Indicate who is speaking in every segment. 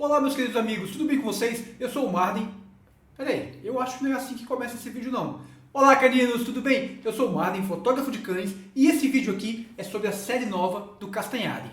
Speaker 1: Olá, meus queridos amigos, tudo bem com vocês? Eu sou o Marden. Peraí, eu acho que não é assim que começa esse vídeo não. Olá, caninos, tudo bem? Eu sou o Marden, fotógrafo de cães, e esse vídeo aqui é sobre a série nova do Castanhari.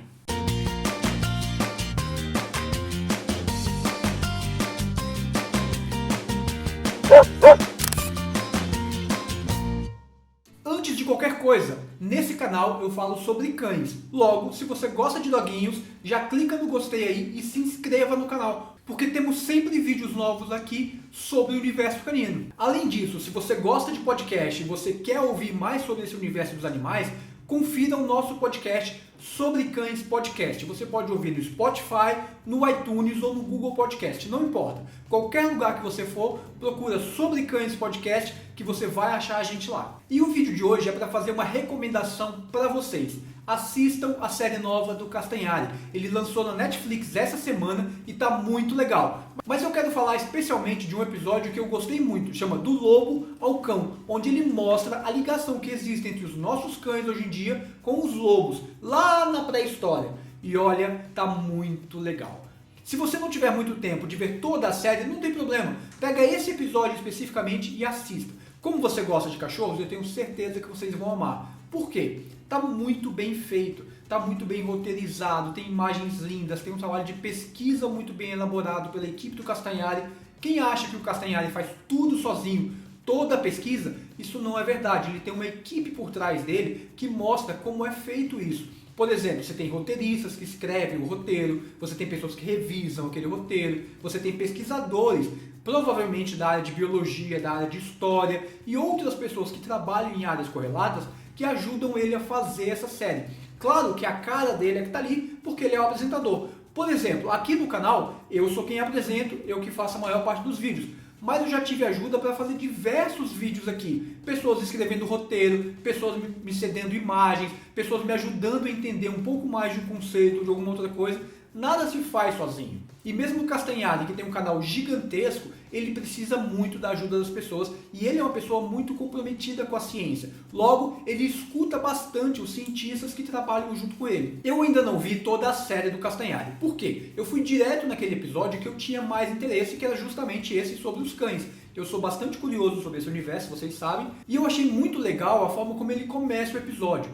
Speaker 1: Antes de qualquer coisa, nesse canal eu falo sobre cães. Logo, se você gosta de doguinhos, já clica no gostei aí e se inscreva no canal, porque temos sempre vídeos novos aqui sobre o universo canino. Além disso, se você gosta de podcast e você quer ouvir mais sobre esse universo dos animais, confira o nosso podcast Sobre Cães Podcast. Você pode ouvir no Spotify, no iTunes ou no Google Podcast, não importa. Qualquer lugar que você for, procura Sobre Cães Podcast que você vai achar a gente lá. E o vídeo de hoje é para fazer uma recomendação para vocês. Assistam a série nova do Castanhari. Ele lançou na Netflix essa semana e tá muito legal. Mas eu quero falar especialmente de um episódio que eu gostei muito, chama Do Lobo ao Cão, onde ele mostra a ligação que existe entre os nossos cães hoje em dia com os lobos, lá na pré-história. E olha, tá muito legal. Se você não tiver muito tempo de ver toda a série, não tem problema. Pega esse episódio especificamente e assista. Como você gosta de cachorros, eu tenho certeza que vocês vão amar. Por quê? Tá muito bem feito, tá muito bem roteirizado, tem imagens lindas, tem um trabalho de pesquisa muito bem elaborado pela equipe do Castanhari. Quem acha que o Castanhari faz tudo sozinho, toda a pesquisa, isso não é verdade. Ele tem uma equipe por trás dele que mostra como é feito isso. Por exemplo, você tem roteiristas que escrevem o roteiro, você tem pessoas que revisam aquele roteiro, você tem pesquisadores, provavelmente da área de biologia, da área de história e outras pessoas que trabalham em áreas correlatas que ajudam ele a fazer essa série. Claro que a cara dele é que está ali porque ele é o apresentador. Por exemplo, aqui no canal, eu sou quem apresento, eu que faço a maior parte dos vídeos. Mas eu já tive ajuda para fazer diversos vídeos aqui. Pessoas escrevendo roteiro, pessoas me cedendo imagens, pessoas me ajudando a entender um pouco mais de um conceito, de alguma outra coisa. Nada se faz sozinho. E mesmo o Castanhari, que tem um canal gigantesco, ele precisa muito da ajuda das pessoas e ele é uma pessoa muito comprometida com a ciência. Logo, ele escuta bastante os cientistas que trabalham junto com ele. Eu ainda não vi toda a série do Castanhari. Por quê? Eu fui direto naquele episódio que eu tinha mais interesse, que era justamente esse sobre os cães. Eu sou bastante curioso sobre esse universo, vocês sabem, e eu achei muito legal a forma como ele começa o episódio.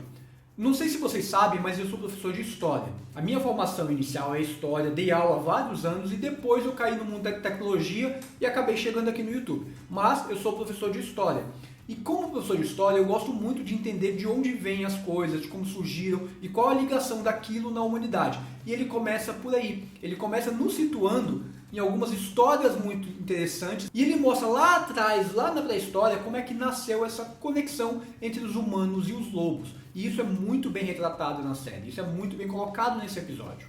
Speaker 1: Não sei se vocês sabem, mas eu sou professor de História. A minha formação inicial é História, dei aula há vários anos e depois eu caí no mundo da tecnologia e acabei chegando aqui no YouTube. Mas eu sou professor de História. E como professor de História, eu gosto muito de entender de onde vêm as coisas, de como surgiram e qual a ligação daquilo na humanidade. E ele começa por aí. Ele começa nos situando em algumas histórias muito interessantes e ele mostra lá atrás, lá na pré-história, como é que nasceu essa conexão entre os humanos e os lobos. E isso é muito bem retratado na série, isso é muito bem colocado nesse episódio.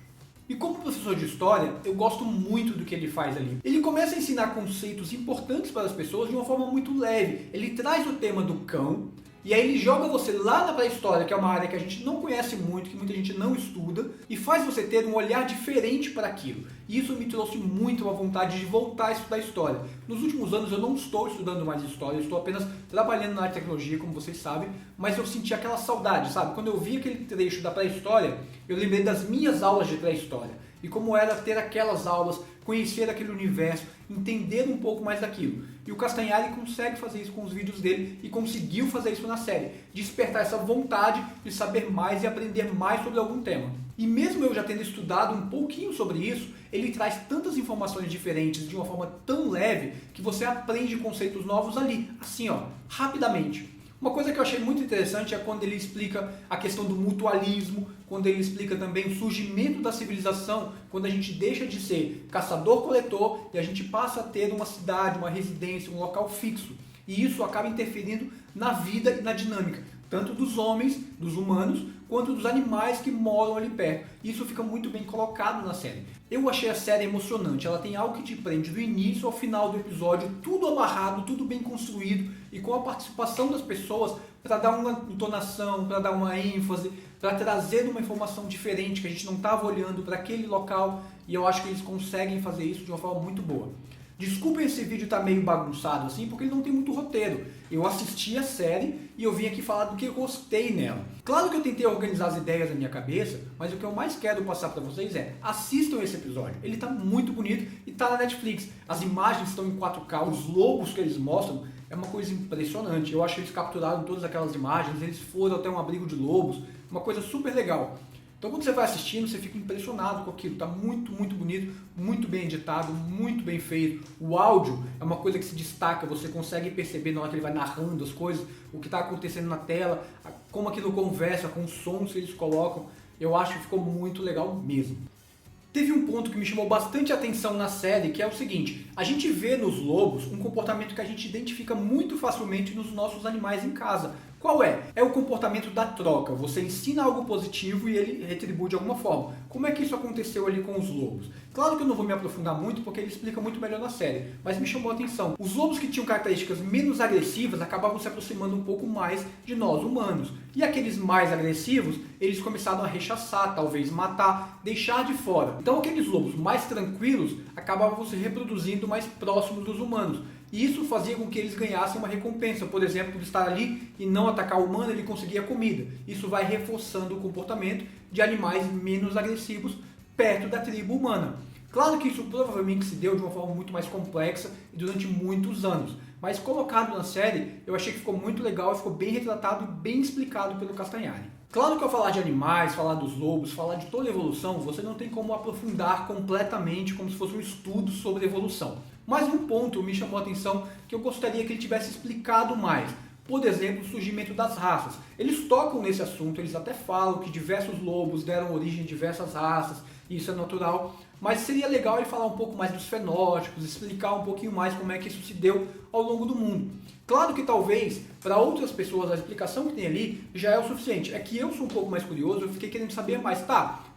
Speaker 1: E como professor de história, eu gosto muito do que ele faz ali. Ele começa a ensinar conceitos importantes para as pessoas de uma forma muito leve. Ele traz o tema do cão, e aí ele joga você lá na pré-história, que é uma área que a gente não conhece muito, que muita gente não estuda, e faz você ter um olhar diferente para aquilo. E isso me trouxe muito a vontade de voltar a estudar história. Nos últimos anos eu não estou estudando mais história, eu estou apenas trabalhando na área de tecnologia, como vocês sabem, mas eu senti aquela saudade, sabe? Quando eu vi aquele trecho da pré-história, eu lembrei das minhas aulas de pré-história. E como era ter aquelas aulas, conhecer aquele universo, entender um pouco mais daquilo. E o Castanhari consegue fazer isso com os vídeos dele e conseguiu fazer isso na série. Despertar essa vontade de saber mais e aprender mais sobre algum tema. E mesmo eu já tendo estudado um pouquinho sobre isso, ele traz tantas informações diferentes de uma forma tão leve que você aprende conceitos novos ali, assim ó, rapidamente. Uma coisa que eu achei muito interessante é quando ele explica a questão do mutualismo, quando ele explica também o surgimento da civilização, quando a gente deixa de ser caçador-coletor e a gente passa a ter uma cidade, uma residência, um local fixo. E isso acaba interferindo na vida e na dinâmica, tanto dos homens, dos humanos, quanto dos animais que moram ali perto. Isso fica muito bem colocado na série. Eu achei a série emocionante, ela tem algo que te prende do início ao final do episódio, tudo amarrado, tudo bem construído e com a participação das pessoas para dar uma entonação, para dar uma ênfase, para trazer uma informação diferente que a gente não estava olhando para aquele local, e eu acho que eles conseguem fazer isso de uma forma muito boa. Desculpem esse vídeo tá meio bagunçado assim, porque ele não tem muito roteiro. Eu assisti a série e eu vim aqui falar do que eu gostei nela. Claro que eu tentei organizar as ideias na minha cabeça, mas o que eu mais quero passar para vocês é: assistam esse episódio. Ele tá muito bonito e tá na Netflix. As imagens estão em 4K, os logos que eles mostram é uma coisa impressionante. Eu acho que eles capturaram todas aquelas imagens, eles foram até um abrigo de lobos, uma coisa super legal. Então quando você vai assistindo, você fica impressionado com aquilo. Tá muito, muito bonito, muito bem editado, muito bem feito. O áudio é uma coisa que se destaca, você consegue perceber na hora que ele vai narrando as coisas, o que está acontecendo na tela, como aquilo conversa com os sons que eles colocam. Eu acho que ficou muito legal mesmo. Teve um ponto que me chamou bastante atenção na série, que é o seguinte: a gente vê nos lobos um comportamento que a gente identifica muito facilmente nos nossos animais em casa. Qual é? É o comportamento da troca. Você ensina algo positivo e ele retribui de alguma forma. Como é que isso aconteceu ali com os lobos? Claro que eu não vou me aprofundar muito porque ele explica muito melhor na série, mas me chamou a atenção. Os lobos que tinham características menos agressivas acabavam se aproximando um pouco mais de nós humanos. E aqueles mais agressivos, eles começaram a rechaçar, talvez matar, deixar de fora. Então aqueles lobos mais tranquilos acabavam se reproduzindo mais próximos dos humanos. E isso fazia com que eles ganhassem uma recompensa. Por exemplo, por estar ali e não atacar o humano, ele conseguia comida. Isso vai reforçando o comportamento de animais menos agressivos perto da tribo humana. Claro que isso provavelmente se deu de uma forma muito mais complexa e durante muitos anos. Mas colocado na série, eu achei que ficou muito legal, ficou bem retratado e bem explicado pelo Castanhari. Claro que ao falar de animais, falar dos lobos, falar de toda a evolução, você não tem como aprofundar completamente como se fosse um estudo sobre evolução. Mas um ponto me chamou a atenção que eu gostaria que ele tivesse explicado mais. Por exemplo, o surgimento das raças. Eles tocam nesse assunto, eles até falam que diversos lobos deram origem a diversas raças, e isso é natural. Mas seria legal ele falar um pouco mais dos fenótipos, explicar um pouquinho mais como é que isso se deu ao longo do mundo. Claro que talvez, para outras pessoas, a explicação que tem ali já é o suficiente. É que eu sou um pouco mais curioso, eu fiquei querendo saber mais,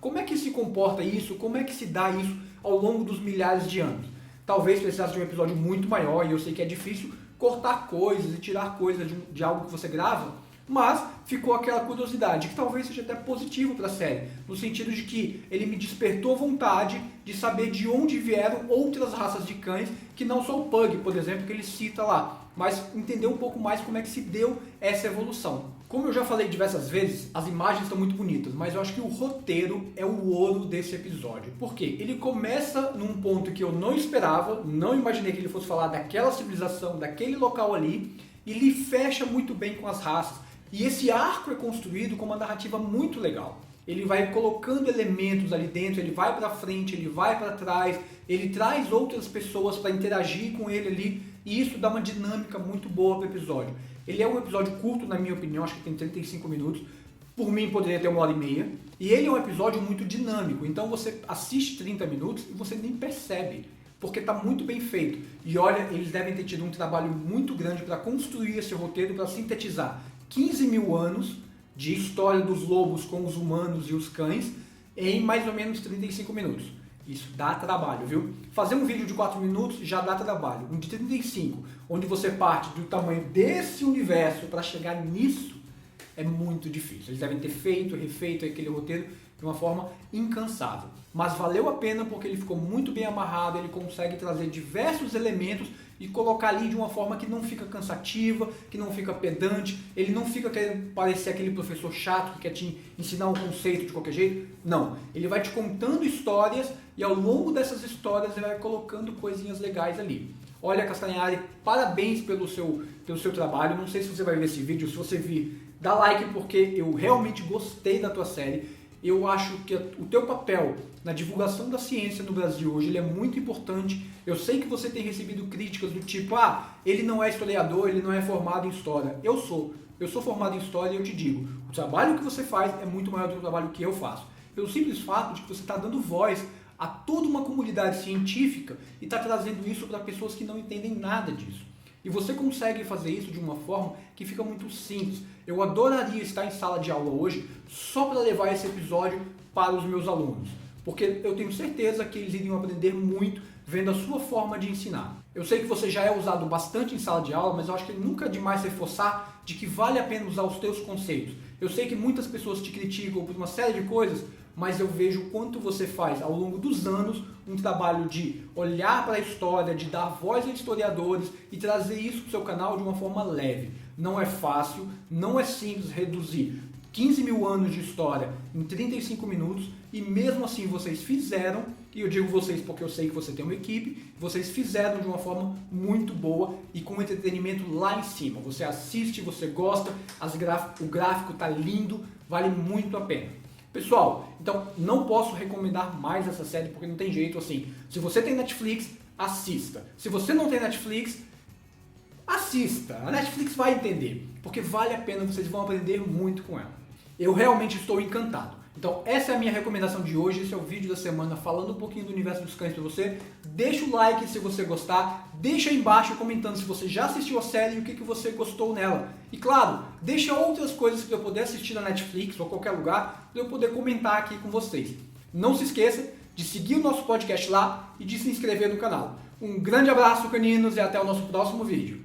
Speaker 1: como é que se comporta isso, como é que se dá isso ao longo dos milhares de anos? Talvez precisasse de um episódio muito maior, e eu sei que é difícil cortar coisas e tirar coisas de algo que você grava, mas ficou aquela curiosidade, que talvez seja até positivo para a série, no sentido de que ele me despertou vontade de saber de onde vieram outras raças de cães, que não só o Pug, por exemplo, que ele cita lá, mas entender um pouco mais como é que se deu essa evolução. Como eu já falei diversas vezes, as imagens estão muito bonitas, mas eu acho que o roteiro é o ouro desse episódio. Por quê? Ele começa num ponto que eu não esperava, não imaginei que ele fosse falar daquela civilização, daquele local ali, e ele fecha muito bem com as raças. E esse arco é construído com uma narrativa muito legal. Ele vai colocando elementos ali dentro, ele vai para frente, ele vai para trás, ele traz outras pessoas para interagir com ele ali, e isso dá uma dinâmica muito boa para o episódio. Ele é um episódio curto, na minha opinião, acho que tem 35 minutos. Por mim, poderia ter 1h30. E ele é um episódio muito dinâmico, então você assiste 30 minutos e você nem percebe, porque está muito bem feito. E olha, eles devem ter tido um trabalho muito grande para construir esse roteiro, para sintetizar 15 mil anos de história dos lobos com os humanos e os cães em mais ou menos 35 minutos. Isso dá trabalho, viu? Fazer um vídeo de 4 minutos já dá trabalho. Um de 35, onde você parte do tamanho desse universo para chegar nisso, é muito difícil. Eles devem ter feito, refeito aquele roteiro de uma forma incansável. Mas valeu a pena porque ele ficou muito bem amarrado, ele consegue trazer diversos elementos e colocar ali de uma forma que não fica cansativa, que não fica pedante, ele não fica querendo parecer aquele professor chato que quer te ensinar um conceito de qualquer jeito. Não, ele vai te contando histórias e ao longo dessas histórias ele vai colocando coisinhas legais ali. Olha, Castanhari, parabéns pelo seu trabalho. Não sei se você vai ver esse vídeo, se você vir, dá like porque eu realmente gostei da tua série. Eu acho que o teu papel na divulgação da ciência no Brasil hoje ele é muito importante. Eu sei que você tem recebido críticas do tipo, ele não é historiador, ele não é formado em história. Eu sou formado em história e eu te digo, o trabalho que você faz é muito maior do que o trabalho que eu faço. Pelo simples fato de que você está dando voz a toda uma comunidade científica e está trazendo isso para pessoas que não entendem nada disso. E você consegue fazer isso de uma forma que fica muito simples. Eu adoraria estar em sala de aula hoje só para levar esse episódio para os meus alunos, porque eu tenho certeza que eles iriam aprender muito vendo a sua forma de ensinar. Eu sei que você já é usado bastante em sala de aula, mas eu acho que nunca é demais reforçar de que vale a pena usar os teus conceitos. Eu sei que muitas pessoas te criticam por uma série de coisas, mas eu vejo o quanto você faz ao longo dos anos um trabalho de olhar para a história, de dar voz a historiadores e trazer isso para o seu canal de uma forma leve. Não é fácil, não é simples reduzir 15 mil anos de história em 35 minutos e mesmo assim vocês fizeram, e eu digo vocês porque eu sei que você tem uma equipe, vocês fizeram de uma forma muito boa e com entretenimento lá em cima. Você assiste, você gosta, o gráfico tá lindo, vale muito a pena. Pessoal, então não posso recomendar mais essa série porque não tem jeito assim. Se você tem Netflix, assista. Se você não tem Netflix, assista. A Netflix vai entender, porque vale a pena, vocês vão aprender muito com ela. Eu realmente estou encantado. Então essa é a minha recomendação de hoje, esse é o vídeo da semana falando um pouquinho do universo dos cães para você. Deixa o like se você gostar, deixa aí embaixo comentando se você já assistiu a série e o que você gostou nela. E claro, deixa outras coisas para eu poder assistir na Netflix ou qualquer lugar, para eu poder comentar aqui com vocês. Não se esqueça de seguir o nosso podcast lá e de se inscrever no canal. Um grande abraço, caninos, e até o nosso próximo vídeo.